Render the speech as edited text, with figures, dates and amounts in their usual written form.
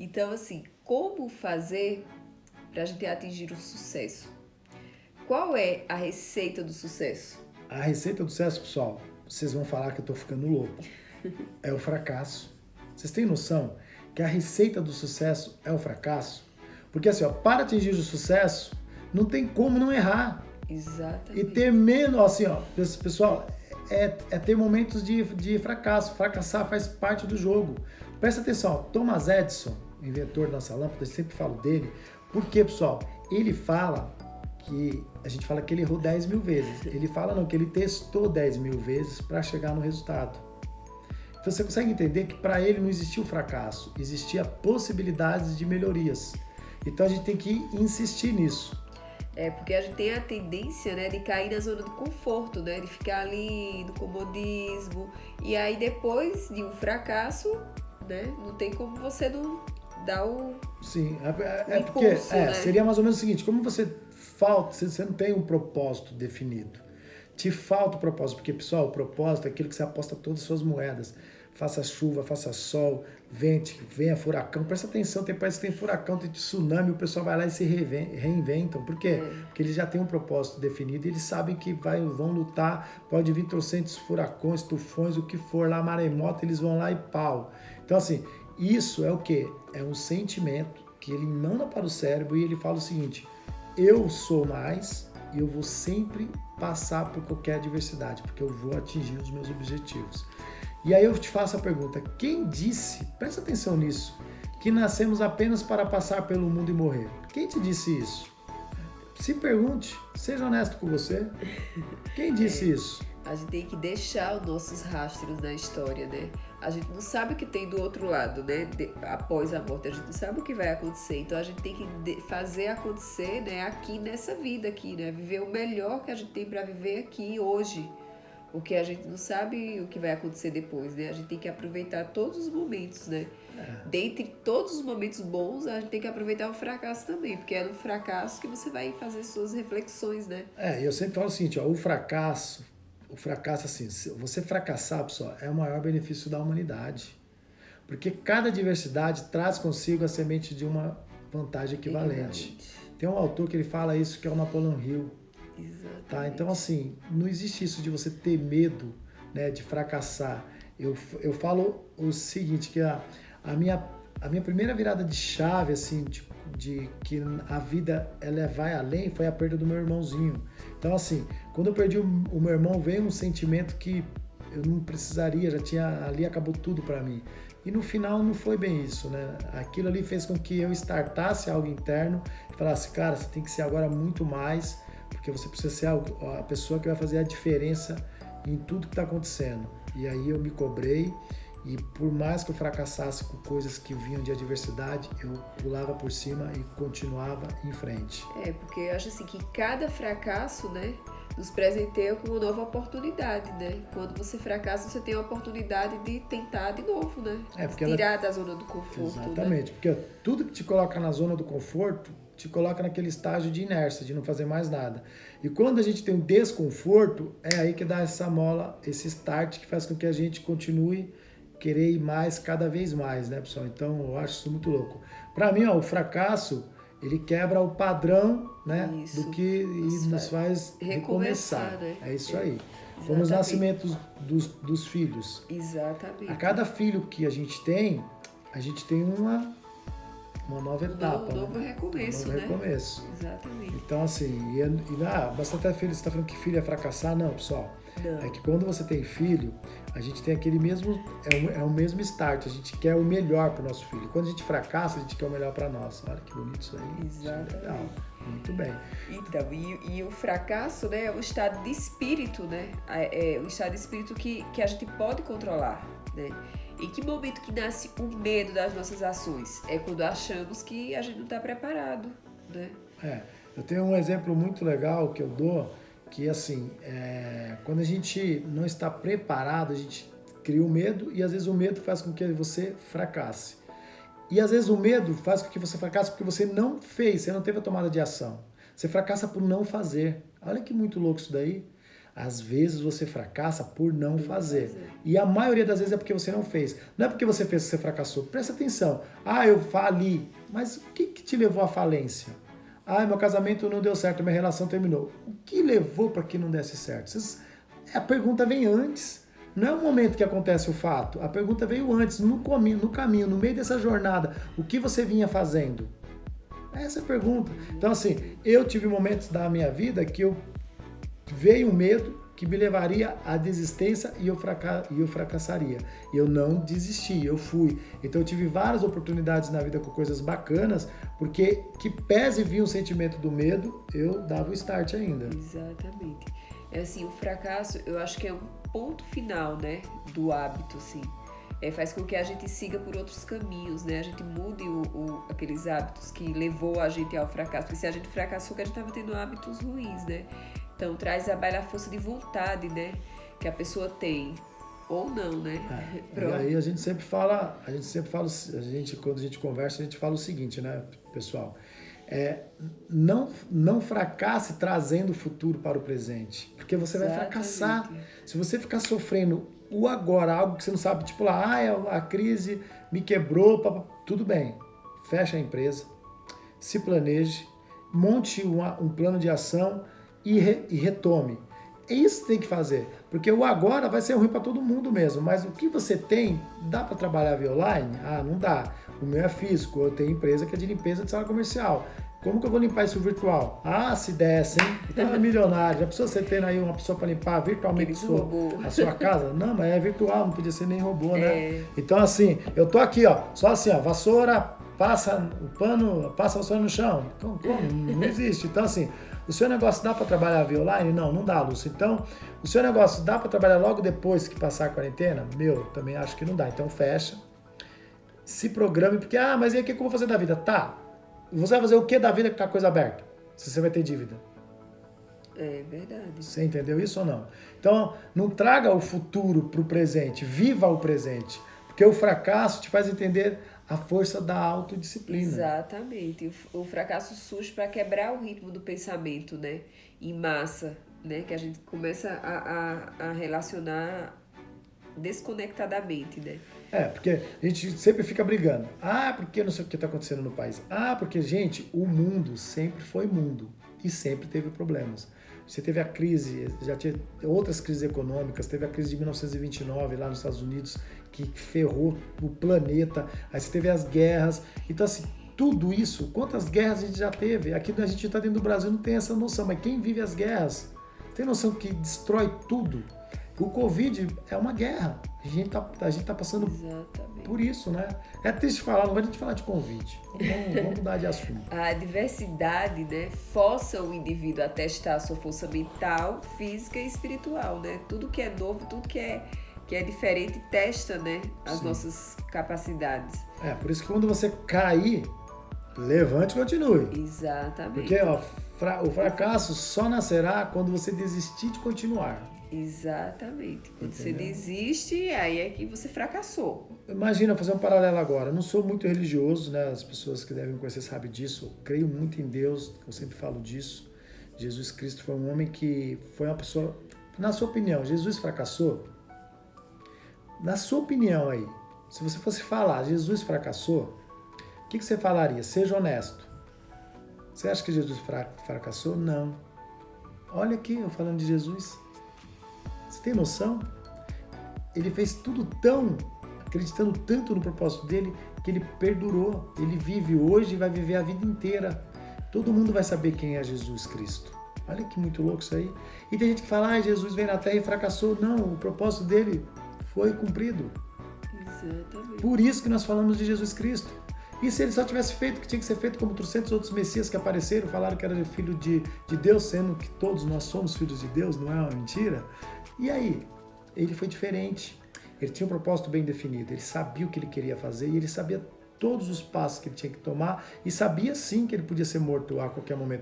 Então, assim, como fazer para a gente atingir o sucesso? Qual é a receita do sucesso? A receita do sucesso, pessoal, vocês vão falar que eu tô ficando louco. É o fracasso. Vocês têm noção que a receita do sucesso é o fracasso? Porque assim, ó, para atingir o sucesso, não tem como não errar. E Exatamente. ter menos, assim, ó, pessoal, é ter momentos de fracasso. Fracassar faz parte do jogo. Presta atenção, ó, Thomas Edison, inventor da nossa lâmpada, eu sempre falo dele. Por quê, pessoal? Ele fala que a gente fala que ele errou 10 mil vezes. Ele fala não, que ele testou 10 mil vezes para chegar no resultado. Então você consegue entender que para ele não existia o fracasso, existia possibilidades de melhorias. Então a gente tem que insistir nisso. É, porque a gente tem a tendência, né, de cair na zona do conforto, né, de ficar ali no comodismo. E aí depois de um fracasso, né, não tem como você não dar o, Sim, o porque impulso, né? seria mais ou menos o seguinte, como você não tem um propósito definido. Te falta o propósito, porque, pessoal, o propósito é aquilo que você aposta todas as suas moedas. Faça chuva, faça sol, vente, venha furacão. Presta atenção, tem países que tem furacão, tem tsunami, o pessoal vai lá e se reinventam. Por quê? Porque eles já têm um propósito definido e eles sabem que vão lutar, pode vir trocentos furacões, tufões, o que for lá, maremoto, eles vão lá e pau. Então, assim, isso é o quê? É um sentimento que ele manda para o cérebro e ele fala o seguinte: eu sou mais e eu vou sempre passar por qualquer adversidade, porque eu vou atingir os meus objetivos. E aí eu te faço a pergunta: quem disse, presta atenção nisso, que nascemos apenas para passar pelo mundo e morrer? Quem te disse isso? Se pergunte, seja honesto com você. Quem disse isso? A gente tem que deixar os nossos rastros na história, né? A gente não sabe o que tem do outro lado, né? Após a morte, a gente não sabe o que vai acontecer. Então a gente tem que fazer acontecer, né? Aqui nessa vida aqui, né? Viver o melhor que a gente tem para viver aqui hoje. Porque a gente não sabe o que vai acontecer depois, né? A gente tem que aproveitar todos os momentos, né? Dentre todos os momentos bons, a gente tem que aproveitar o fracasso também, porque é no fracasso que você vai fazer suas reflexões, né? Eu sempre falo o seguinte, ó, o fracasso assim, se você fracassar, pessoal, é o maior benefício da humanidade. Porque cada diversidade traz consigo a semente de uma vantagem equivalente. Equivalente. Tem um autor que ele fala isso, que é o Napoleon Hill. Tá? Exatamente. Então, assim, não existe isso de você ter medo, né, de fracassar. Eu falo o seguinte, que a, minha, a minha primeira virada de chave, assim, de que a vida ela vai além, foi a perda do meu irmãozinho. Então, assim, quando eu perdi o meu irmão, veio um sentimento que eu não precisaria, já tinha, ali acabou tudo para mim. E no final não foi bem isso, né? Aquilo ali fez com que eu startasse algo interno e falasse, cara, você tem que ser agora muito mais, porque você precisa ser a pessoa que vai fazer a diferença em tudo que está acontecendo. E aí eu me cobrei e por mais que eu fracassasse com coisas que vinham de adversidade, eu pulava por cima e continuava em frente. É, porque eu acho assim que cada fracasso, né, nos presenteia com uma nova oportunidade, né? Quando você fracassa, você tem a oportunidade de tentar de novo, né? Porque Tirar da zona do conforto, né? exatamente, porque tudo que te coloca na zona do conforto te coloca naquele estágio de inércia, de não fazer mais nada. E quando a gente tem um desconforto, é aí que dá essa mola, esse start que faz com que a gente continue querer ir mais, cada vez mais, né, pessoal? Então, eu acho isso muito louco. Para mim, ó, o fracasso, ele quebra o padrão, né, Isso. do que nos faz recomeçar. Né? É isso aí. Como os Exatamente. nascimentos dos filhos. Exatamente. A cada filho que a gente tem uma nova etapa. Um novo recomeço, um novo né? recomeço. Exatamente. Então, assim, bastante filho, você está falando que filho é fracassar? Não, pessoal. Não. É que quando você tem filho, a gente tem aquele mesmo, é o mesmo start, a gente quer o melhor para o nosso filho. Quando a gente fracassa, a gente quer o melhor para nós. Olha que bonito isso aí. Exatamente. Isso é legal. Muito bem. Então, e o fracasso, né, é um estado de espírito, né? É um estado de espírito que a gente pode controlar, né? Em que momento que nasce o medo das nossas ações? É quando achamos que a gente não está preparado, né? Eu tenho um exemplo muito legal que eu dou, que assim, quando a gente não está preparado, a gente cria o medo e às vezes o medo faz com que você fracasse. E às vezes o medo faz com que você fracasse porque você não fez, você não teve a tomada de ação. Você fracassa por não fazer. Olha que muito louco isso daí. Às vezes você fracassa por não fazer. E a maioria das vezes é porque você não fez. Não é porque você fez que você fracassou. Presta atenção. Ah, eu fali. Mas o que te levou à falência? Ah, meu casamento não deu certo, minha relação terminou. O que levou para que não desse certo? A pergunta vem antes. Não é o momento que acontece o fato. A pergunta veio antes, no caminho, no meio dessa jornada. O que você vinha fazendo? Essa é a pergunta. Então, assim, eu tive momentos da minha vida que veio um medo que me levaria à desistência e eu fracassaria. E eu não desisti, eu fui. Então eu tive várias oportunidades na vida com coisas bacanas, porque que pese vir um sentimento do medo, eu dava o start ainda. Exatamente. É assim, o fracasso, eu acho que é um ponto final, né, do hábito, assim. Faz com que a gente siga por outros caminhos, né? A gente mude aqueles hábitos que levou a gente ao fracasso. Porque se a gente fracassou, que a gente estava tendo hábitos ruins, né? Então traz à baila a força de vontade, né? Que a pessoa tem. Ou não, né? E aí a gente sempre fala, quando a gente conversa, a gente fala o seguinte, né, pessoal? Não fracasse trazendo o futuro para o presente. Porque você vai fracassar. Se você ficar sofrendo o agora, algo que você não sabe, tipo lá, a crise me quebrou, tudo bem. Fecha a empresa, se planeje, monte um plano de ação e retome. É isso que tem que fazer, porque o agora vai ser ruim para todo mundo mesmo, mas o que você tem, dá para trabalhar via online? Ah, não dá. O meu é físico, eu tenho empresa que é de limpeza de sala comercial. Como que eu vou limpar isso virtual? Ah, se desse, hein? Então é milionário. Já precisou você tendo aí uma pessoa para limpar virtualmente a sua casa? Não, mas é virtual, não podia ser nem robô, né? Então assim, eu tô aqui, ó, só assim, ó, vassoura, passa o pano, passa a vassoura no chão. Como? Não existe. Então assim, o seu negócio dá para trabalhar via online? Não dá, Lúcio. Então, o seu negócio dá para trabalhar logo depois que passar a quarentena? Meu, também acho que não dá. Então fecha, se programe, porque, mas e aí o que eu vou fazer da vida? Tá, você vai fazer o que da vida com a coisa aberta? Se você vai ter dívida. É verdade. Você entendeu isso ou não? Então, não traga o futuro para o presente, viva o presente. Porque o fracasso te faz entender a força da autodisciplina. Exatamente. O fracasso surge para quebrar o ritmo do pensamento, né? Em massa, né? Que a gente começa a relacionar desconectadamente, né? Porque a gente sempre fica brigando. Porque não sei o que está acontecendo no país. Porque, gente, o mundo sempre foi mundo e sempre teve problemas. Você teve a crise, já tinha outras crises econômicas, teve a crise de 1929 lá nos Estados Unidos, que ferrou o planeta. Aí você teve as guerras. Então, assim, tudo isso, quantas guerras a gente já teve? Aqui a gente está dentro do Brasil, não tem essa noção, mas quem vive as guerras tem noção que destrói tudo. O Covid é uma guerra. A gente tá passando por isso, né? É triste falar, não vai a gente falar de Covid. Vamos mudar de assunto. A diversidade, né, força o indivíduo a testar a sua força mental, física e espiritual, né? Tudo que é novo, tudo que é diferente, testa, né, as nossas capacidades. Por isso que quando você cair, levante e continue. Exatamente. Porque o fracasso só nascerá quando você desistir de continuar. Exatamente. Quando você desiste, aí é que você fracassou. Imagina, fazer um paralelo agora. Eu não sou muito religioso, né? As pessoas que devem me conhecer sabem disso. Eu creio muito em Deus, eu sempre falo disso. Jesus Cristo foi um homem que foi uma pessoa... Na sua opinião, Jesus fracassou? Na sua opinião aí, se você fosse falar, Jesus fracassou, o que você falaria? Seja honesto. Você acha que Jesus fracassou? Não. Olha aqui, eu falando de Jesus. Você tem noção? Ele fez tudo acreditando tanto no propósito dele, que ele perdurou. Ele vive hoje e vai viver a vida inteira. Todo mundo vai saber quem é Jesus Cristo. Olha que muito louco isso aí. E tem gente que fala, Jesus veio na Terra e fracassou. Não, o propósito dele foi cumprido. Exatamente. Por isso que nós falamos de Jesus Cristo. E se ele só tivesse feito o que tinha que ser feito, como 300 outros messias que apareceram, falaram que era filho de Deus, sendo que todos nós somos filhos de Deus, não é uma mentira? E aí? Ele foi diferente. Ele tinha um propósito bem definido. Ele sabia o que ele queria fazer e ele sabia todos os passos que ele tinha que tomar e sabia sim que ele podia ser morto a qualquer momento.